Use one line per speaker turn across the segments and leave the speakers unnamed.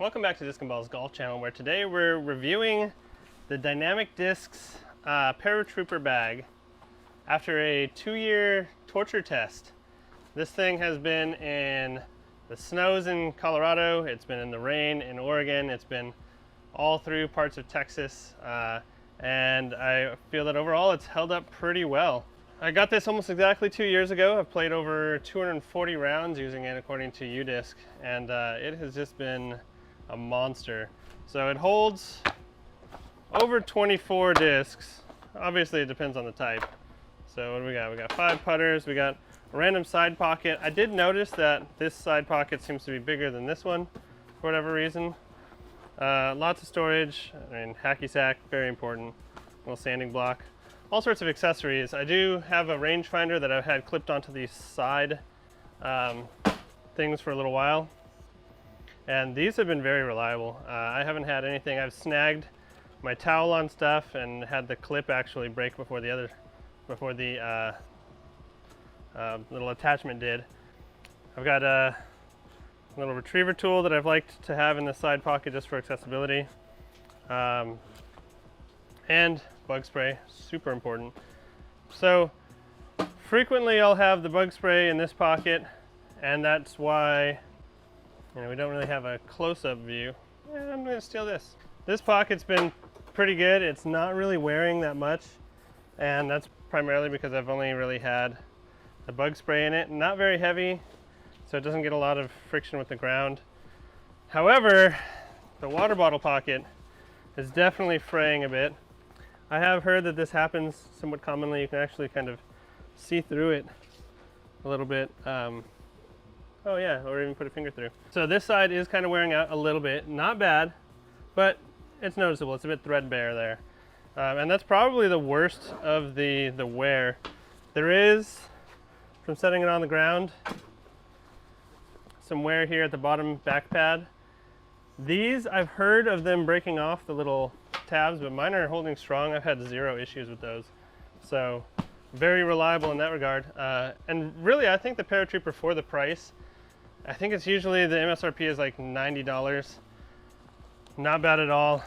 Welcome back to Disc and Balls Golf Channel, where today we're reviewing the Dynamic Discs Paratrooper bag after a 2-year torture test. This thing has been in the snows in Colorado, it's been in the rain in Oregon, it's been all through parts of Texas, and I feel that overall it's held up pretty well. I got this almost exactly 2 years ago. I've played over 240 rounds using it according to UDisc, and it has just been a monster. So it holds over 24 discs. Obviously it depends on the type. So what do we got? We got 5 putters, we got a random side pocket. I did notice that this side pocket seems to be bigger than this one for whatever reason. Lots of storage, hacky sack, very important. Little sanding block. All sorts of accessories. I do have a rangefinder that I've had clipped onto these side things for a little while, and these have been very reliable. I haven't had anything. I've snagged my towel on stuff and had the clip actually break before the little attachment did. I've got a little retriever tool that I've liked to have in the side pocket just for accessibility. And bug spray, super important. So frequently I'll have the bug spray in this pocket, and that's why we don't really have a close-up view. Yeah, I'm gonna steal this. This pocket's been pretty good. It's not really wearing that much, and that's primarily because I've only really had the bug spray in it. Not very heavy, so it doesn't get a lot of friction with the ground. However, the water bottle pocket is definitely fraying a bit. I have heard that this happens somewhat commonly. You can actually kind of see through it a little bit. Oh yeah, or even put a finger through. So this side is kind of wearing out a little bit. Not bad, but it's noticeable. It's a bit threadbare there. And that's probably the worst of the wear. There is, from setting it on the ground, some wear here at the bottom back pad. These, I've heard of them breaking off the little tabs, but mine are holding strong. I've had 0 issues with those. So very reliable in that regard. And really, I think the Paratrooper, for the price, I think it's usually the MSRP is like $90. Not bad at all.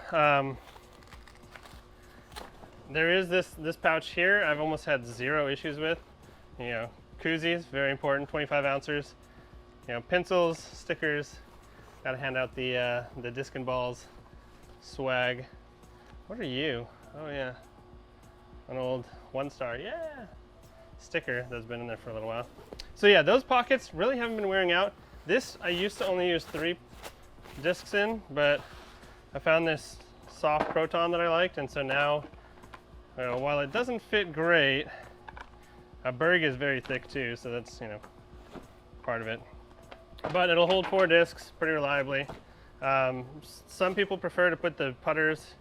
There is this pouch here I've almost had 0 issues with. Koozies, very important, 25 ounces. Pencils, stickers. Gotta hand out the Disc and Balls swag. What are you? Oh yeah, an old 1-star, yeah, sticker that's been in there for a little while. So yeah, those pockets really haven't been wearing out. This I used to only use 3 discs in, but I found this soft Proton that I liked, and so now, while it doesn't fit great, a Berg is very thick too, so that's part of it. But it'll hold 4 discs pretty reliably. Some people prefer to put the putters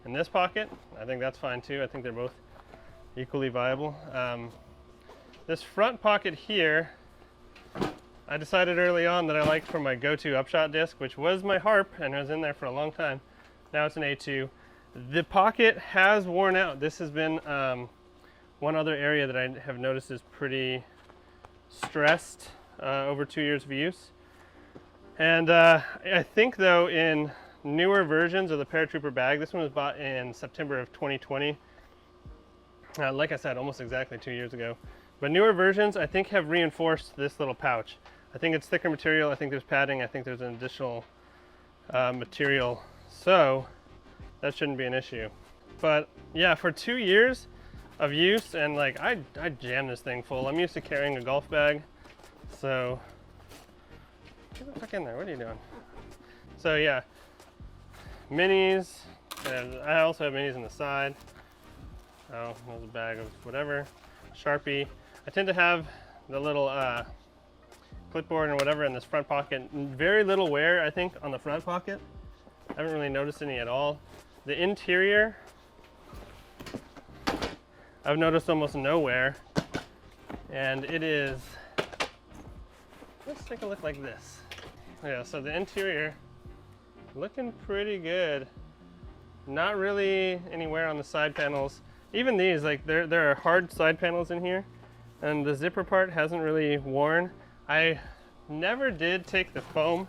in this pocket. I think that's fine too. I think they're both equally viable. This front pocket here, I decided early on that I liked for my go-to upshot disc, which was my Harp and was in there for a long time. Now it's an A2. The pocket has worn out. This has been one other area that I have noticed is pretty stressed over 2 years of use. And I think though in newer versions of the Paratrooper bag, this one was bought in September of 2020. Like I said, almost exactly 2 years ago. But newer versions, I think, have reinforced this little pouch. I think it's thicker material, I think there's padding, I think there's an additional material. So that shouldn't be an issue. But yeah, for 2 years of use, and like I jammed this thing full. I'm used to carrying a golf bag. So get the fuck in there, what are you doing? So yeah, minis, and I also have minis on the side. Oh, there's a bag of whatever. Sharpie. I tend to have the little clipboard and whatever in this front pocket. Very little wear, I think, on the front pocket. I haven't really noticed any at all. The interior, I've noticed almost no wear. And it is, let's take a look like this. Yeah, so the interior, looking pretty good. Not really any wear on the side panels. Even these, like there are hard side panels in here, and the zipper part hasn't really worn. I never did take the foam.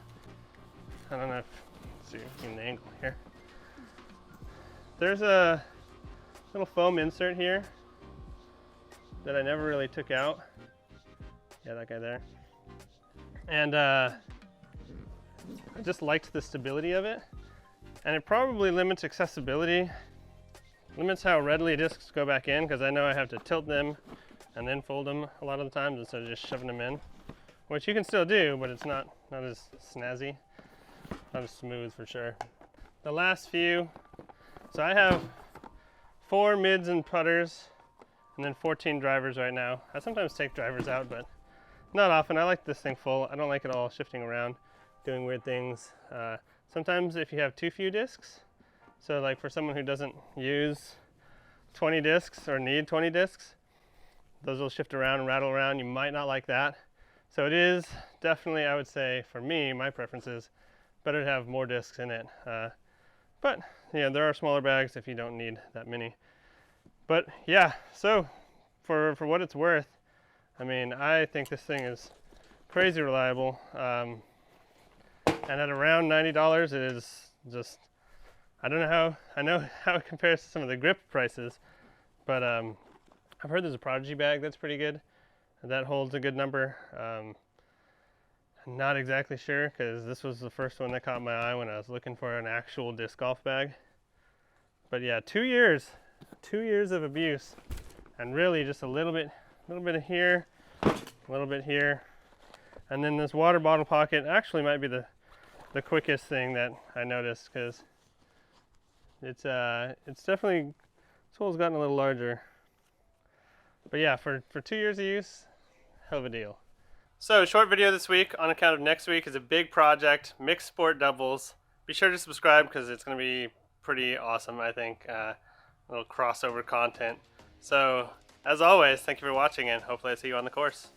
I don't know if see in the angle here. There's a little foam insert here that I never really took out. Yeah, that guy there. And I just liked the stability of it. And it probably limits accessibility, limits how readily discs go back in, because I know I have to tilt them and then fold them a lot of the times instead of just shoving them in, which you can still do, but it's not as snazzy, not as smooth for sure. The last few, so I have 4 mids and putters and then 14 drivers right now. I sometimes take drivers out, but not often. I like this thing full. I don't like it all shifting around, doing weird things. Sometimes if you have too few discs, so like for someone who doesn't use 20 discs or need 20 discs, those will shift around and rattle around. You might not like that. So it is definitely, I would say, for me, my preference is better to have more discs in it. But yeah, there are smaller bags if you don't need that many. But yeah, so for what it's worth, I mean, I think this thing is crazy reliable. And at around $90, it is just, I don't know how it compares to some of the grip prices, but I've heard there's a Prodigy bag that's pretty good. That holds a good number. I'm not exactly sure, because this was the first one that caught my eye when I was looking for an actual disc golf bag. But yeah, 2 years of abuse, and really just a little bit of here, a little bit here, and then this water bottle pocket actually might be the quickest thing that I noticed, because it's definitely, this hole's gotten a little larger. But yeah, for 2 years of use, hell of a deal. So short video this week on account of next week is a big project, mixed sport doubles. Be sure to subscribe because it's going to be pretty awesome, I think. A little crossover content. So as always, thank you for watching, and hopefully I see you on the course.